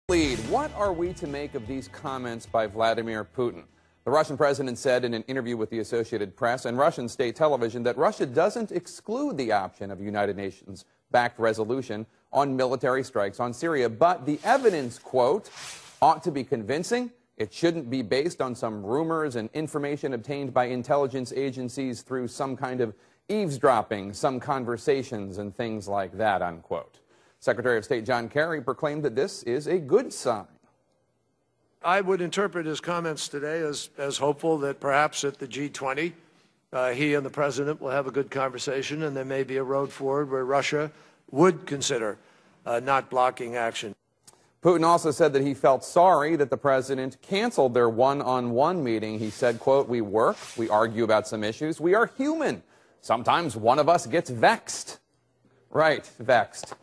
What are we to make of these comments by Vladimir Putin? The Russian president said in an interview with the Associated Press and Russian state television that Russia doesn't exclude the option of a United Nations-backed resolution on military strikes on Syria, but the evidence, quote, ought to be convincing. It shouldn't be based on some rumors and information obtained by intelligence agencies through some kind of eavesdropping, some conversations and things like that, unquote. Secretary of State John Kerry proclaimed that this is a good sign. I would interpret his comments today as hopeful that perhaps at the G20, he and the president will have a good conversation, and there may be a road forward where Russia would consider not blocking action. Putin also said that he felt sorry that the president canceled their one-on-one meeting. He said, quote, "We work, we argue about some issues, we are human. Sometimes one of us gets vexed." Right, vexed.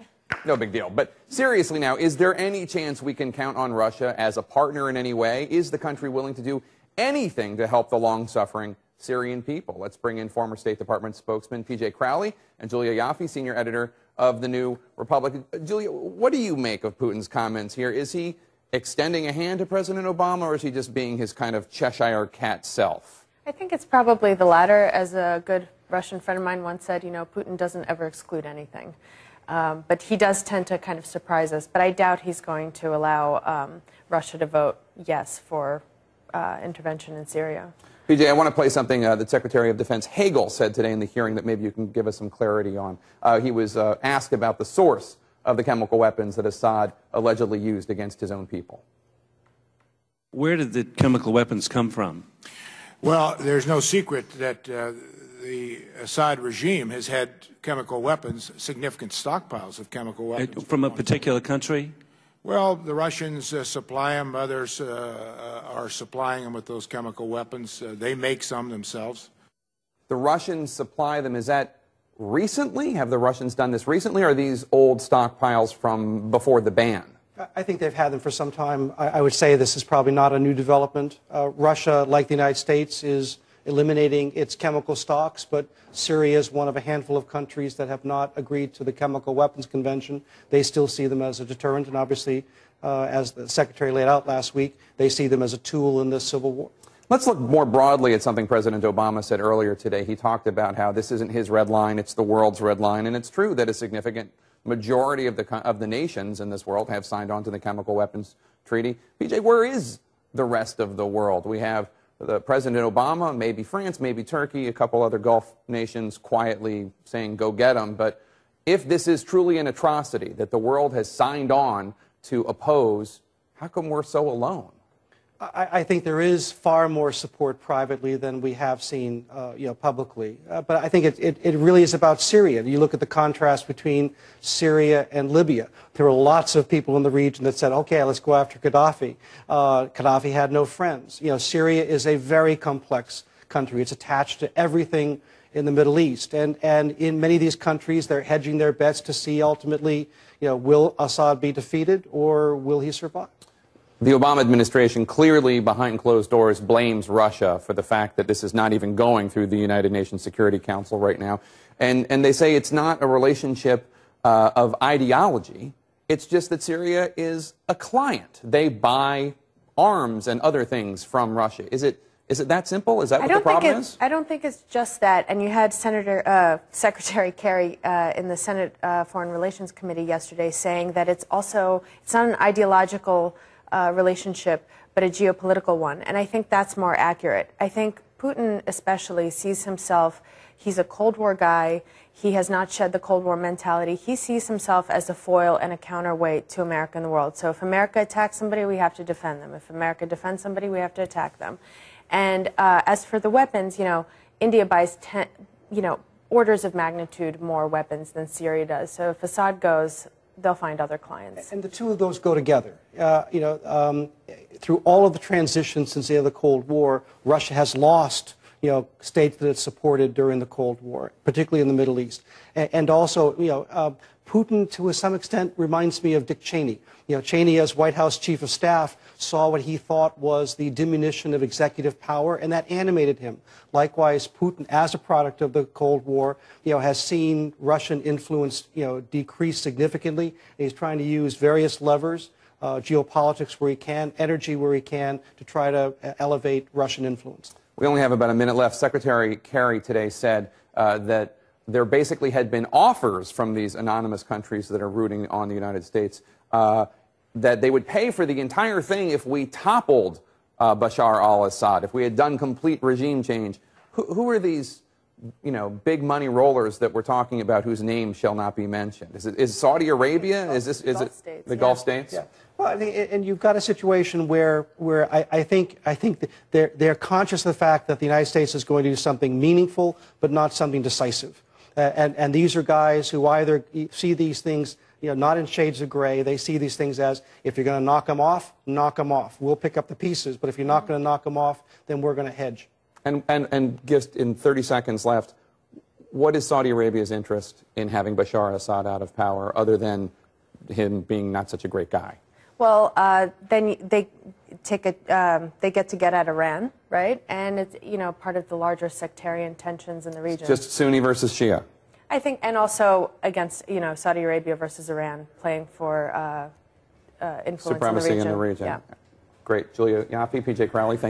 No big deal. But seriously now, is there any chance we can count on Russia as a partner in any way? Is the country willing to do anything to help the long-suffering Syrian people? Let's bring in former State Department spokesman P.J. Crowley and Julia Yaffe, senior editor of The New Republic. Julia, what do you make of Putin's comments here? Is he extending a hand to President Obama, or is he just being his kind of Cheshire cat self? I think it's probably the latter. As a good Russian friend of mine once said, you know, Putin doesn't ever exclude anything. But he does tend to kind of surprise us. But I doubt he's going to allow Russia to vote yes for intervention in Syria. PJ, I want to play something that Secretary of Defense Hagel said today in the hearing that maybe you can give us some clarity on. He was asked about the source of the chemical weapons that Assad allegedly used against his own people. Where did the chemical weapons come from? Well, there's no secret that the Assad regime has had chemical weapons, significant stockpiles of chemical weapons. From a particular country? Well, the Russians supply them. Others are supplying them with those chemical weapons. They make some themselves. The Russians supply them. Is that recently? Have the Russians done this recently, or are these old stockpiles from before the ban? I think they've had them for some time. I would say this is probably not a new development. Russia, like the United States, is eliminating its chemical stocks, but Syria is one of a handful of countries that have not agreed to the Chemical Weapons Convention. They still see them as a deterrent, and obviously, as the Secretary laid out last week, they see them as a tool in this civil war. Let's look more broadly at something President Obama said earlier today. He talked about how this isn't his red line, it's the world's red line, and it's true that a significant majority of the nations in this world have signed on to the Chemical Weapons Treaty. PJ, where is the rest of the world? We have President Obama, maybe France, maybe Turkey, a couple other Gulf nations quietly saying, go get them. But if this is truly an atrocity that the world has signed on to oppose, how come we're so alone? I think there is far more support privately than we have seen publicly. But I think it really is about Syria. You look at the contrast between Syria and Libya. There were lots of people in the region that said, okay, let's go after Gaddafi. Gaddafi had no friends. You know, Syria is a very complex country. It's attached to everything in the Middle East. And in many of these countries, they're hedging their bets to see ultimately, will Assad be defeated or will he survive? The Obama administration clearly, behind closed doors, blames Russia for the fact that this is not even going through the United Nations Security Council right now. And they say it's not a relationship of ideology. It's just that Syria is a client. They buy arms and other things from Russia. Is it that simple? Is that what the problem is? I don't think it's just that. And you had Secretary Kerry in the Senate Foreign Relations Committee yesterday saying that it's not an ideological relationship, but a geopolitical one. And I think that's more accurate. I think Putin especially sees himself, he's a Cold War guy. He has not shed the Cold War mentality. He sees himself as a foil and a counterweight to America in the world. So if America attacks somebody, we have to defend them. If America defends somebody, we have to attack them. And as for the weapons, India buys orders of magnitude more weapons than Syria does. So if Assad goes, they'll find other clients. And the two of those go together. Through all of the transitions since the end of the Cold War, Russia has lost, states that it supported during the Cold War, particularly in the Middle East. And also, Putin, to some extent, reminds me of Dick Cheney. Cheney, as White House Chief of Staff, saw what he thought was the diminution of executive power, and that animated him. Likewise, Putin, as a product of the Cold War, has seen Russian influence, decrease significantly. And he's trying to use various levers geopolitics where he can, energy where he can, to try to elevate Russian influence. We only have about a minute left. Secretary Kerry today said that there basically had been offers from these anonymous countries that are rooting on the United States that they would pay for the entire thing if we toppled Bashar al-Assad, if we had done complete regime change. Who are these, big money rollers that we're talking about whose name shall not be mentioned? Is Saudi Arabia? Is it the Gulf states? Yeah. Well, and you've got a situation where I think they're conscious of the fact that the United States is going to do something meaningful, but not something decisive. And these are guys who either see these things, not in shades of gray. They see these things as, if you're going to knock them off, knock them off. We'll pick up the pieces, but if you're not going to knock them off, then we're going to hedge. And just in 30 seconds left, what is Saudi Arabia's interest in having Bashar al-Assad out of power, other than him being not such a great guy? Well, then they get to get at Iran, right? And it's part of the larger sectarian tensions in the region. Just Sunni versus Shia. I think, and also against Saudi Arabia versus Iran, playing for influence Supremacy in the region. Yeah. Great, Julia Yaffe, PJ Crowley. Thank you.